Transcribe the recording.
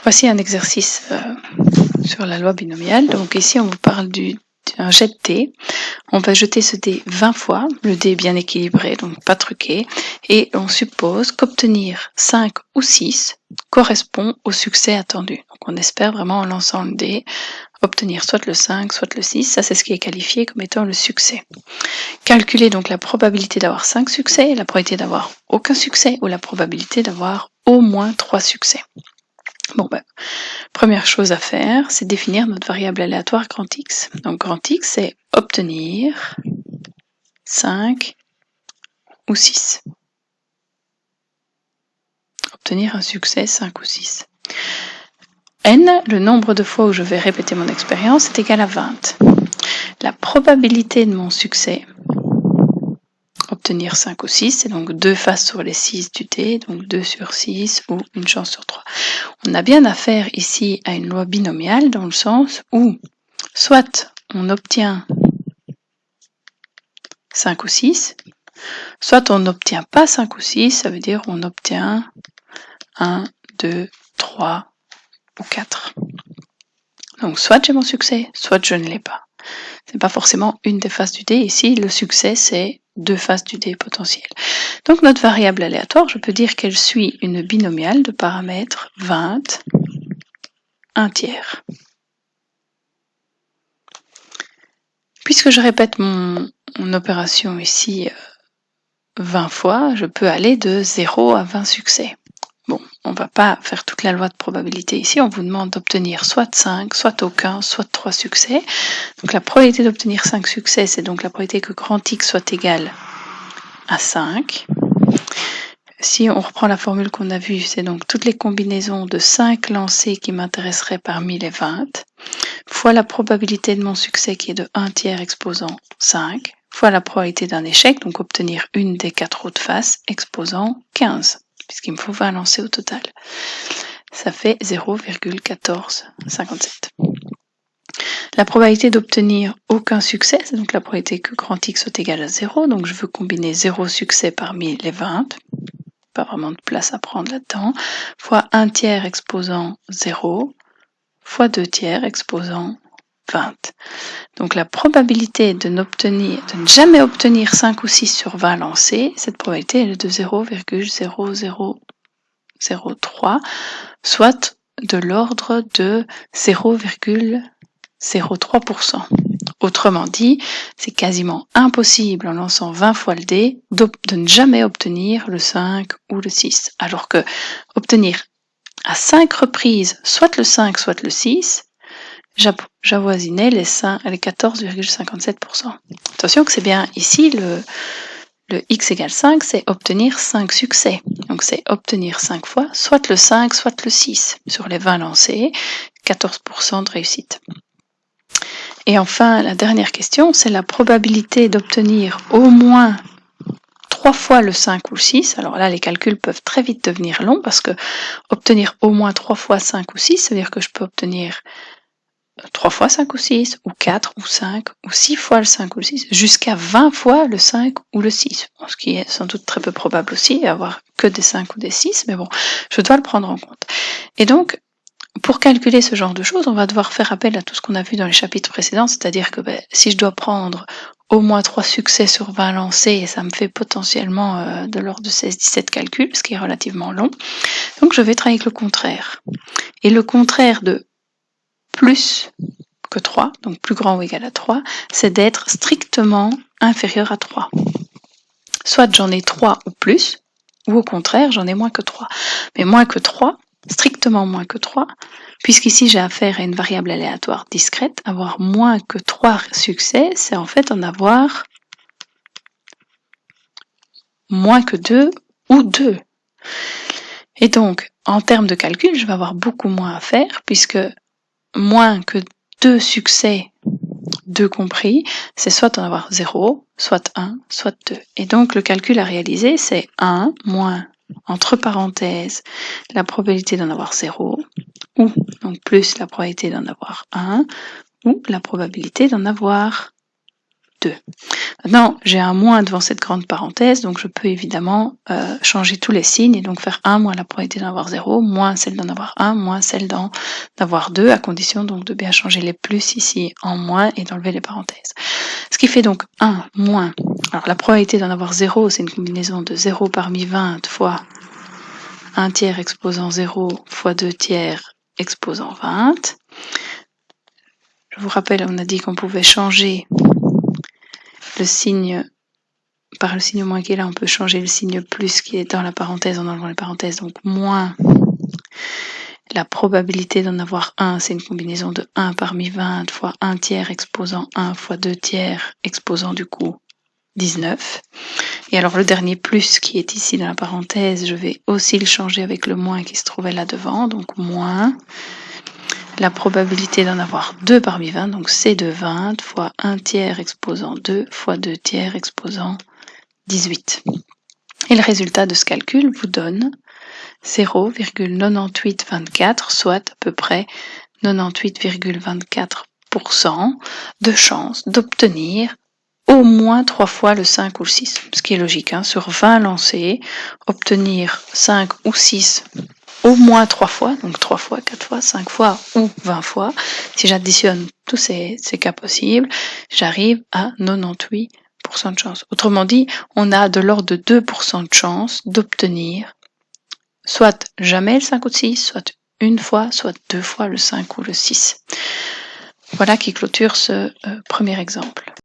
Voici un exercice sur la loi binomiale. Donc ici, on vous parle d'un jet de dés. On va jeter ce dé 20 fois. Le dé est bien équilibré, donc pas truqué. Et on suppose qu'obtenir 5 ou 6 correspond au succès attendu. Donc on espère vraiment en lançant le dé obtenir soit le 5, soit le 6. Ça, c'est ce qui est qualifié comme étant le succès. Calculer donc la probabilité d'avoir 5 succès, la probabilité d'avoir aucun succès ou la probabilité d'avoir au moins 3 succès. Bon, première chose à faire, c'est définir notre variable aléatoire grand X. Donc grand X, c'est obtenir 5 ou 6. Obtenir un succès 5 ou 6. N, le nombre de fois où je vais répéter mon expérience, est égal à 20. La probabilité de mon succès, obtenir 5 ou 6, c'est donc 2 faces sur les 6 du dé, donc 2 sur 6 ou une chance sur 3. On a bien affaire ici à une loi binomiale dans le sens où soit on obtient 5 ou 6, soit on n'obtient pas 5 ou 6, ça veut dire on obtient 1, 2, 3 ou 4. Donc soit j'ai mon succès, soit je ne l'ai pas. C'est pas forcément une des faces du dé. Ici, le succès, c'est 2 faces du dé potentielles. Donc notre variable aléatoire, je peux dire qu'elle suit une binomiale de paramètres 20, 1 tiers. Puisque je répète mon opération ici 20 fois, je peux aller de 0 à 20 succès. Bon, on ne va pas faire toute la loi de probabilité ici, on vous demande d'obtenir soit 5, soit aucun, soit 3 succès. Donc la probabilité d'obtenir 5 succès, c'est donc la probabilité que grand X soit égal à 5. Si on reprend la formule qu'on a vue, c'est donc toutes les combinaisons de 5 lancés qui m'intéresseraient parmi les 20, fois la probabilité de mon succès qui est de 1 tiers exposant 5, fois la probabilité d'un échec, donc obtenir une des 4 autres faces exposant 15, puisqu'il me faut 20 lancers au total. Ça fait 0,1457. La probabilité d'obtenir aucun succès, c'est donc la probabilité que grand X soit égal à 0, donc je veux combiner 0 succès parmi les 20, pas vraiment de place à prendre là-dedans, fois 1 tiers exposant 0, fois 2 tiers exposant 20. Donc la probabilité de ne jamais obtenir 5 ou 6 sur 20 lancés, cette probabilité est de 0,0003, soit de l'ordre de 0,03%. Autrement dit, c'est quasiment impossible en lançant 20 fois le dé de ne jamais obtenir le 5 ou le 6. Alors que obtenir à 5 reprises soit le 5 soit le 6, j'avoisinais les 14,57%. Attention que c'est bien ici le x égale 5, c'est obtenir 5 succès. Donc c'est obtenir 5 fois soit le 5 soit le 6. Sur les 20 lancés, 14% de réussite. Et enfin, la dernière question, c'est la probabilité d'obtenir au moins 3 fois le 5 ou le 6. Alors là, les calculs peuvent très vite devenir longs parce que obtenir au moins 3 fois 5 ou 6, ça veut dire que je peux obtenir 3 fois 5 ou 6, ou 4 ou 5, ou 6 fois le 5 ou le 6, jusqu'à 20 fois le 5 ou le 6. Bon, ce qui est sans doute très peu probable aussi, avoir que des 5 ou des 6, mais bon, je dois le prendre en compte. Et donc, pour calculer ce genre de choses, on va devoir faire appel à tout ce qu'on a vu dans les chapitres précédents, c'est-à-dire que si je dois prendre au moins 3 succès sur 20 lancés, ça me fait potentiellement de l'ordre de 16-17 calculs, ce qui est relativement long. Donc je vais travailler avec le contraire. Et le contraire de plus que 3, donc plus grand ou égal à 3, c'est d'être strictement inférieur à 3. Soit j'en ai 3 ou plus, ou au contraire, j'en ai moins que 3. Mais moins que 3, strictement moins que 3, puisqu'ici j'ai affaire à une variable aléatoire discrète, avoir moins que 3 succès, c'est en fait en avoir moins que 2 ou 2. Et donc, en termes de calcul, je vais avoir beaucoup moins à faire, puisque moins que 2 succès, 2 compris, c'est soit en avoir 0, soit 1, soit 2. Et donc, le calcul à réaliser, c'est 1 moins, entre parenthèses, la probabilité d'en avoir 0, ou donc plus la probabilité d'en avoir 1, ou la probabilité d'en avoir 2. Maintenant, j'ai un moins devant cette grande parenthèse, donc je peux évidemment changer tous les signes et donc faire 1 moins la probabilité d'en avoir 0, moins celle d'en avoir 1, moins celle d'en avoir 2, à condition donc de bien changer les plus ici en moins et d'enlever les parenthèses. Ce qui fait donc 1 moins, alors la probabilité d'en avoir 0, c'est une combinaison de 0 parmi 20 fois 1 tiers exposant 0 fois 2 tiers exposant 20. Je vous rappelle, on a dit qu'on pouvait changer le signe par le signe moins qui est là, on peut changer le signe plus qui est dans la parenthèse en enlevant les parenthèses, donc moins la probabilité d'en avoir 1, c'est une combinaison de 1 parmi 20 fois 1 tiers exposant 1 fois 2 tiers exposant du coup 19. Et alors le dernier plus qui est ici dans la parenthèse, je vais aussi le changer avec le moins qui se trouvait là devant, donc moins la probabilité d'en avoir 2 parmi 20, donc c'est de 20 fois 1 tiers exposant 2 fois 2 tiers exposant 18. Et le résultat de ce calcul vous donne 0,9824, soit à peu près 98,24% de chance d'obtenir au moins 3 fois le 5 ou le 6. Ce qui est logique, hein, sur 20 lancés, obtenir 5 ou 6 au moins 3 fois, donc 3 fois, 4 fois, 5 fois ou 20 fois. Si j'additionne tous ces cas possibles, j'arrive à 98% de chance. Autrement dit, on a de l'ordre de 2% de chance d'obtenir soit jamais le 5 ou le 6, soit une fois, soit 2 fois le 5 ou le 6. Voilà qui clôture ce premier exemple.